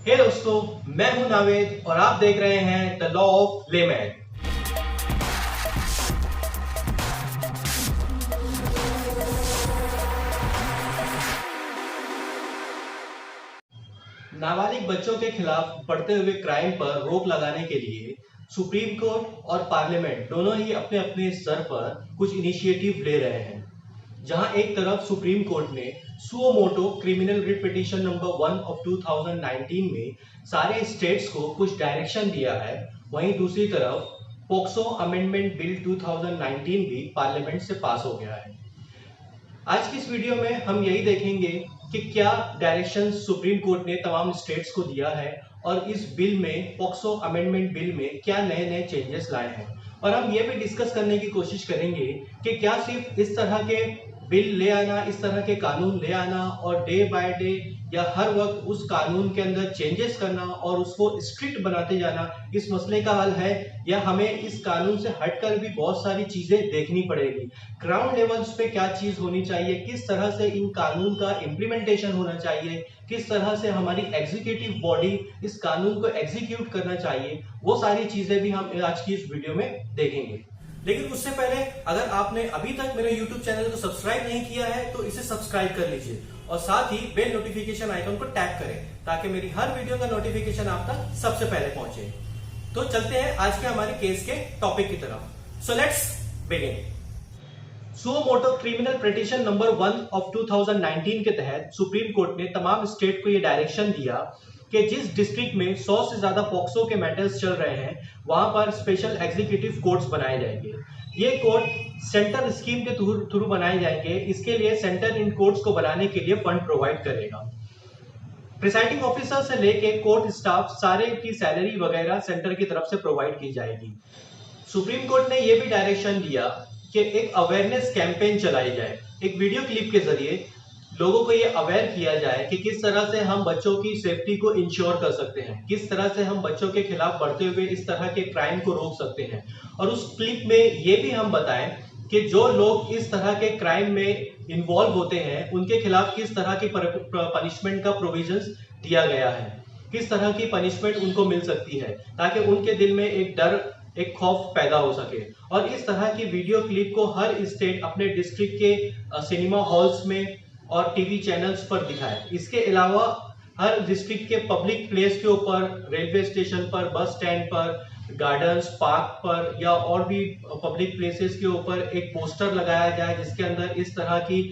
हे दोस्तों, मैं हूं नावेद और आप देख रहे हैं द लॉ ऑफ लेमैन। नाबालिग बच्चों के खिलाफ बढ़ते हुए क्राइम पर रोक लगाने के लिए सुप्रीम कोर्ट और पार्लियामेंट दोनों ही अपने अपने स्तर पर कुछ इनिशिएटिव ले रहे हैं। जहां एक तरफ सुप्रीम कोर्ट ने suo motu criminal writ petition number 1 of 2019 में सारे स्टेट्स को कुछ डायरेक्शन दिया है, वहीं दूसरी तरफ पोक्सो अमेंडमेंट बिल 2019 भी पार्लियामेंट से पास हो गया है। आज की इस वीडियो में हम यही देखेंगे कि क्या डायरेक्शन सुप्रीम कोर्ट ने तमाम स्टेट्स को दिया है और इस बिल में, पॉक्सो अमेंडमेंट बिल में क्या नए नए चेंजेस लाए हैं। और हम ये भी डिस्कस करने की कोशिश करेंगे कि क्या सिर्फ इस तरह के बिल ले आना, इस तरह के कानून ले आना और डे बाय डे या हर वक्त उस कानून के अंदर चेंजेस करना और उसको स्ट्रिक्ट बनाते जाना इस मसले का हल है, या हमें इस कानून से हटकर भी बहुत सारी चीजें देखनी पड़ेगी। ग्राउंड लेवल्स पे क्या चीज होनी चाहिए, किस तरह से इन कानून का इम्प्लीमेंटेशन होना चाहिए, किस तरह से हमारी एग्जीक्यूटिव बॉडी इस कानून को एग्जीक्यूट करना चाहिए, वो सारी चीजें भी हम आज की इस वीडियो में देखेंगे। लेकिन उससे पहले अगर आपने अभी तक मेरे YouTube चैनल को सब्सक्राइब नहीं किया है तो इसे सब्सक्राइब कर लीजिए और साथ ही बेल नोटिफिकेशन आइकन को टैप करें ताकि मेरी हर वीडियो का नोटिफिकेशन आप तक सबसे पहले पहुंचे। तो चलते हैं आज के हमारे केस के टॉपिक की तरफ। So let's begin. Suo motu criminal petition number 1 of 2019 के तहत सुप्रीम कोर्ट ने तमाम स्टेट को यह डायरेक्शन दिया कि जिस डिस्ट्रिक्ट में 100 से ज्यादा पॉक्सो के मैटर्स चल रहे हैं वहां पर स्पेशल एग्जीक्यूटिव कोर्ट्स बनाए जाएंगे। ये कोर्ट सेंटर स्कीम के थ्रू बनाए जाएंगे। इसके लिए सेंटर इन कोर्ट्स को बनाने के लिए फंड प्रोवाइड करेगा। प्रिसाइडिंग ऑफिसर से लेके कोर्ट स्टाफ सारे की सैलरी वगैरह सेंटर की तरफ से प्रोवाइड की जाएगी। सुप्रीम कोर्ट ने यह भी डायरेक्शन दिया कि एक अवेयरनेस कैंपेन चलाई जाए, एक वीडियो क्लिप के जरिए लोगों को ये अवेयर किया जाए कि किस तरह से हम बच्चों की सेफ्टी को इंश्योर कर सकते हैं, किस तरह से हम बच्चों के खिलाफ बढ़ते हुए इस तरह के क्राइम को रोक सकते हैं। और उस क्लिप में ये भी हम बताएं कि जो लोग इस तरह के क्राइम में इन्वॉल्व होते हैं उनके खिलाफ किस तरह की पनिशमेंट का प्रोविजंस दिया गया है, किस तरह की पनिशमेंट उनको मिल सकती है, ताकि उनके दिल में एक डर, एक खौफ पैदा हो सके। और इस तरह की वीडियो क्लिप को हर स्टेट अपने डिस्ट्रिक्ट के सिनेमा हॉल्स में और टीवी चैनल्स पर दिखाए। इसके अलावा हर डिस्ट्रिक्ट के पब्लिक प्लेस के ऊपर, रेलवे स्टेशन पर, बस स्टैंड पर, गार्डन्स, पार्क पर या और भी पब्लिक प्लेसेस के ऊपर एक पोस्टर लगाया जाए जिसके अंदर इस तरह की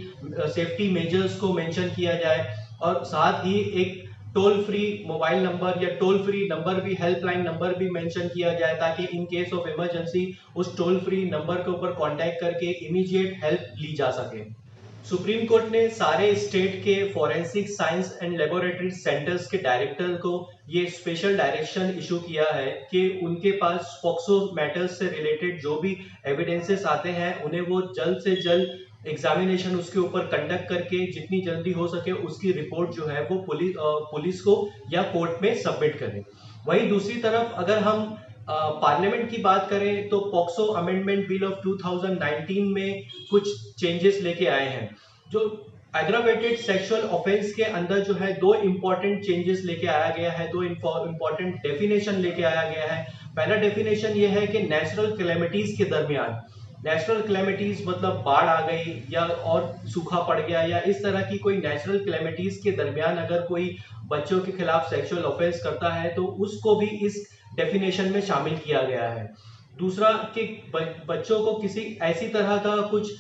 सेफ्टी मेजर्स को मेंशन किया जाए। और साथ ही एक टोल फ्री मोबाइल नंबर या टोल फ्री नंबर भी, हेल्पलाइन नंबर भी मेंशन किया जाए ताकि इन केस ऑफ इमरजेंसी उस टोल फ्री नंबर के ऊपर कांटेक्ट करके इमीडिएट हेल्प ली जा सके। सुप्रीम कोर्ट ने सारे स्टेट के forensic science and laboratory centres के डायरेक्टर को ये स्पेशल डायरेक्शन इशू किया है कि उनके पास पॉक्सो मैटर्स से रिलेटेड जो भी एविडेंसेस आते हैं उन्हें वो जल्द से जल्द एग्जामिनेशन उसके ऊपर कंडक्ट करके जितनी जल्दी हो सके उसकी रिपोर्ट जो है वो पुलिस को या कोर्ट में सबमिट करें। वहीं दूसरी तरफ अगर हम पार्लियामेंट की बात करें तो पॉक्सो अमेंडमेंट बिल ऑफ 2019 में कुछ चेंजेस लेके आए हैं। जो एग्रावेटेड सेक्सुअल ऑफेंस के अंदर जो है दो इंपॉर्टेंट चेंजेस लेके आया गया है, दो इंपॉर्टेंट डेफिनेशन लेके आया गया है। पहला डेफिनेशन ये है कि नेचुरल कैलेमिटीज के दरमियान, नेचुरल कैलेमिटीज मतलब बाढ़ आ गई या और सूखा पड़ गया या इस तरह की कोई नेचुरल कैलेमिटीज के दरमियान अगर कोई बच्चों के खिलाफ सेक्सुअल ऑफेंस करता है तो उसको भी इस डेफिनेशन में शामिल किया गया है। दूसरा कि बच्चों को किसी ऐसी तरह का कुछ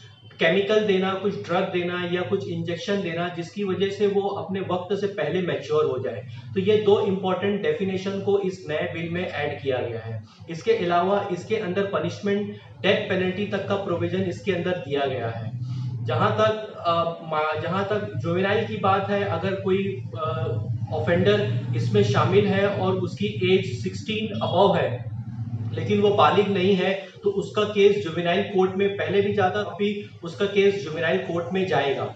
केमिकल देना, कुछ ड्रग देना या कुछ इंजेक्शन देना जिसकी वजह से वो अपने वक्त से पहले मैच्योर हो जाए। तो ये दो इंपॉर्टेंट डेफिनेशन को इस नए बिल में ऐड किया गया है। इसके अलावा इसके अंदर पनिशमेंट, डेथ पेनल्टी तक का प्रोविजन इसके अंदर दिया गया है। जहां तक जुवेनाइल की बात है, अगर कोई ऑफेंडर इसमें शामिल है और उसकी एज 16 अबव है लेकिन वो बालिग नहीं है तो उसका केस जुवेनाइल कोर्ट में पहले भी जाता, अभी उसका केस जुवेनाइल कोर्ट में जाएगा।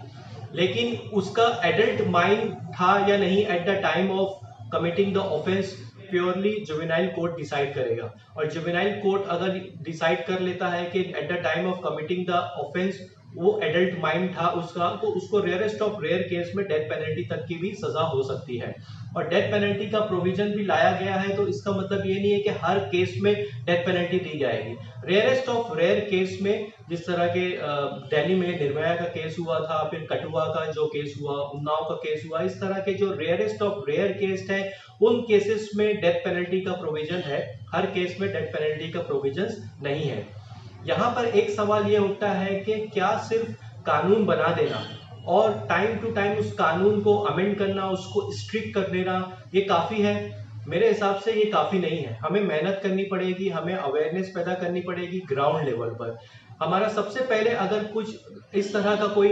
लेकिन उसका एडल्ट माइंड था या नहीं at the time of committing the offence purely juvenile court decide करेगा। और जुवेनाइल कोर्ट अगर डिसाइड कर लेता है कि at the time of committing the offence वो एडल्ट माइंड था उसका, तो उसको रेयरेस्ट ऑफ रेयर केस में डेथ पेनल्टी तक की भी सजा हो सकती है। और डेथ पेनल्टी का प्रोविजन भी लाया गया है, तो इसका मतलब ये नहीं है कि हर केस में डेथ पेनल्टी दी जाएगी। रेयरेस्ट ऑफ रेयर केस में, जिस तरह के दिल्ली में निर्भया का केस हुआ था, फिर कठुआ का जो केस हुआ, उन्नाव का केस हुआ, इस तरह के जो रेयरेस्ट ऑफ रेयर केस है उन केसेस में डेथ पेनल्टी का प्रोविजन है। हर केस में डेथ पेनल्टी का प्रोविजन नहीं है। यहाँ पर एक सवाल ये उठता है कि क्या सिर्फ कानून बना देना और टाइम टू टाइम उस कानून को अमेंड करना, उसको स्ट्रिक्ट कर देना, ये काफी है? मेरे हिसाब से ये काफी नहीं है। हमें मेहनत करनी पड़ेगी, हमें अवेयरनेस पैदा करनी पड़ेगी ग्राउंड लेवल पर। हमारा सबसे पहले अगर कुछ इस तरह का कोई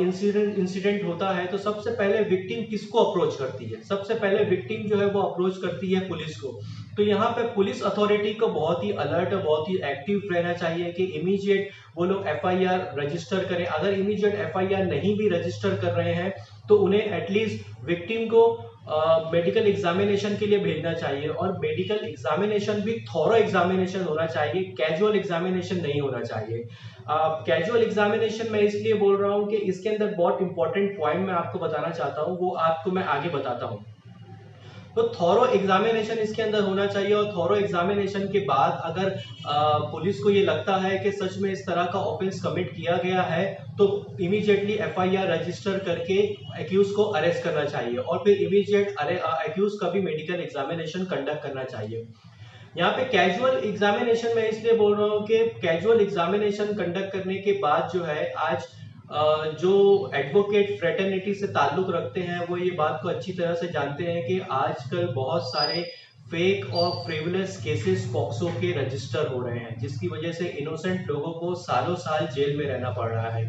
इंसिडेंट होता है तो सबसे पहले विक्टिम किसको अप्रोच करती है? सबसे पहले विक्टिम जो है वो अप्रोच करती है पुलिस को। तो यहाँ पे पुलिस अथॉरिटी को बहुत ही अलर्ट, बहुत ही एक्टिव रहना चाहिए कि इमीडिएट वो लोग एफआईआर रजिस्टर करें। अगर इमीडिएट एफआईआर नहीं भी रजिस्टर कर रहे हैं तो उन्हें एटलीस्ट विक्टिम को मेडिकल एग्जामिनेशन के लिए भेजना चाहिए, और मेडिकल एग्जामिनेशन भी थॉरो एग्जामिनेशन होना चाहिए, कैजुअल एग्जामिनेशन नहीं होना चाहिए। कैजुअल एग्जामिनेशन मैं इसलिए बोल रहा हूँ कि इसके अंदर बहुत इंपॉर्टेंट पॉइंट मैं आपको बताना चाहता हूँ, वो आपको मैं आगे बताता हूँ। तो थॉरो एग्जामिनेशन इसके अंदर होना चाहिए, और थॉरो एग्जामिनेशन के बाद अगर पुलिस को ये लगता है कि सच में इस तरह का ऑफेंस कमिट किया गया है तो इमीडिएटली एफआईआर रजिस्टर करके एक्यूज को अरेस्ट करना चाहिए, और फिर इमीडिएट एक्यूज का भी मेडिकल एग्जामिनेशन कंडक्ट करना चाहिए। यहाँ पे कैजुअल एग्जामिनेशन मैं इसलिए बोल रहा हूँ कि कैजुअल एग्जामिनेशन कंडक्ट करने के बाद जो है, आज जो एडवोकेट फ्रेटर्निटी से ताल्लुक रखते हैं वो ये बात को अच्छी तरह से जानते हैं कि आजकल बहुत सारे फेक और फ्रिवलेस केसेस पॉक्सो के रजिस्टर हो रहे हैं, जिसकी वजह से इनोसेंट लोगों को सालों साल जेल में रहना पड़ रहा है।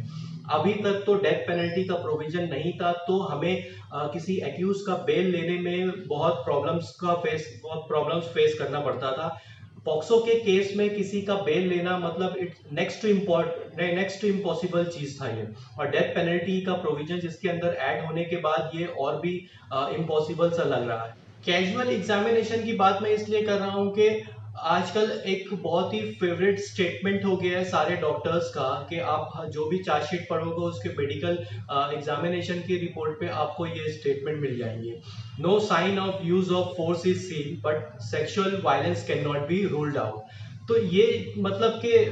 अभी तक तो डेथ पेनल्टी का प्रोविजन नहीं था, तो हमें किसी एक्यूज का बेल लेने में बहुत प्रॉब्लम्स फेस करना पड़ता था। पॉक्सो के केस में किसी का बेल लेना मतलब इट्स नेक्स्ट टू इम्पॉसिबल चीज था ये, और डेथ पेनल्टी का प्रोविजन जिसके अंदर ऐड होने के बाद ये और भी इम्पॉसिबल सा लग रहा है। कैजुअल एग्जामिनेशन की बात मैं इसलिए कर रहा हूँ कि आजकल एक बहुत ही फेवरेट स्टेटमेंट हो गया है सारे डॉक्टर्स का कि आप जो भी चार्जशीट पढ़ोगे उसके मेडिकल एग्जामिनेशन की रिपोर्ट पे आपको ये स्टेटमेंट मिल जाएंगे। No sign of use of force is seen but sexual violence can not be ruled out. तो ये मतलब कि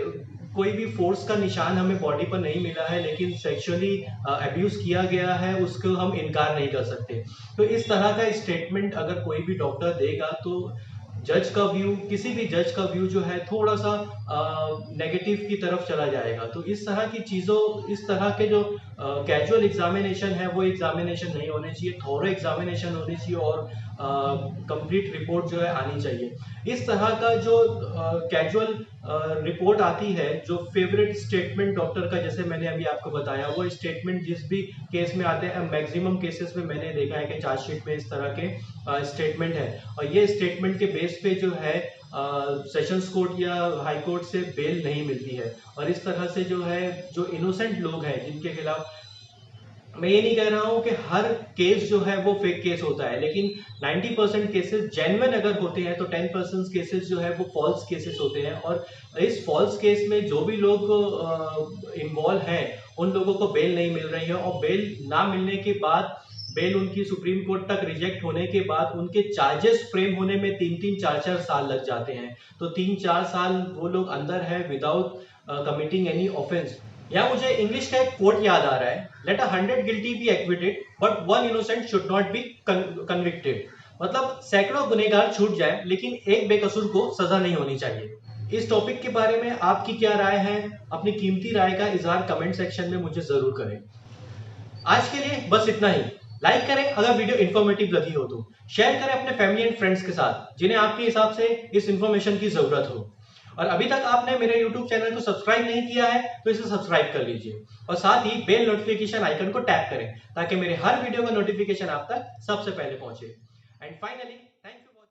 कोई भी फोर्स का निशान हमें बॉडी पर नहीं मिला है, लेकिन सेक्सुअली अब्यूज किया गया है उसको हम इनकार नहीं कर सकते। तो इस तरह का स्टेटमेंट अगर कोई भी डॉक्टर देगा तो जज का व्यू, किसी भी जज का व्यू जो है थोड़ा सा नेगेटिव की तरफ चला जाएगा। तो इस तरह की चीज़ों, इस तरह के जो कैजुअल एग्जामिनेशन है वो एग्जामिनेशन नहीं होने चाहिए, थॉरो एग्जामिनेशन होनी चाहिए, और कंप्लीट रिपोर्ट जो है आनी चाहिए। इस तरह का जो कैजुअल रिपोर्ट आती है, जो फेवरेट स्टेटमेंट डॉक्टर का, जैसे मैंने अभी आपको बताया, वो स्टेटमेंट जिस भी केस में आते हैं, मैक्सिमम केसेस में मैंने देखा है कि चार्जशीट में इस तरह के स्टेटमेंट है, और ये स्टेटमेंट के बेस पे जो है सेशंस कोर्ट या हाई कोर्ट से बेल नहीं मिलती है। और इस तरह से जो है, जो इनोसेंट लोग हैं जिनके खिलाफ, मैं ये नहीं कह रहा हूं कि हर केस जो है वो फेक केस होता है, लेकिन 90% केसेस जेन्युइन अगर होते हैं तो 10% केसेस जो है वो फॉल्स केसेस होते हैं। और इस फॉल्स केस में जो भी लोग इन्वॉल्व हैं उन लोगों को बेल नहीं मिल रही है, और बेल ना मिलने के बाद, बेल उनकी सुप्रीम कोर्ट तक रिजेक्ट होने के बाद उनके चार्जेस फ्रेम होने में 3-4 साल लग जाते हैं। तो 3-4 साल वो लोग अंदर है विदाउट कमिटिंग एनी ऑफेंस। या मुझे इंग्लिश का एक कोट याद आ रहा है, let 100 guilty be acquitted but 1 innocent should not be convicted. मतलब सैकड़ों गुनहगार छूट जाए लेकिन एक बेकसूर को सजा नहीं होनी चाहिए। इस टॉपिक के बारे में आपकी क्या राय है? अपनी कीमती राय का इजहार कमेंट सेक्शन में मुझे जरूर करें। आज के लिए बस इतना ही। लाइक करें अगर वीडियो इन्फॉर्मेटिव लगी हो तो, शेयर करें अपने फैमिली एंड फ्रेंड्स के साथ जिन्हें आपके हिसाब से इस इंफॉर्मेशन की जरूरत हो। और अभी तक आपने मेरे YouTube चैनल को सब्सक्राइब नहीं किया है तो इसे सब्सक्राइब कर लीजिए, और साथ ही बेल नोटिफिकेशन आइकन को टैप करें ताकि मेरे हर वीडियो का नोटिफिकेशन आप तक सबसे पहले पहुंचे। And finally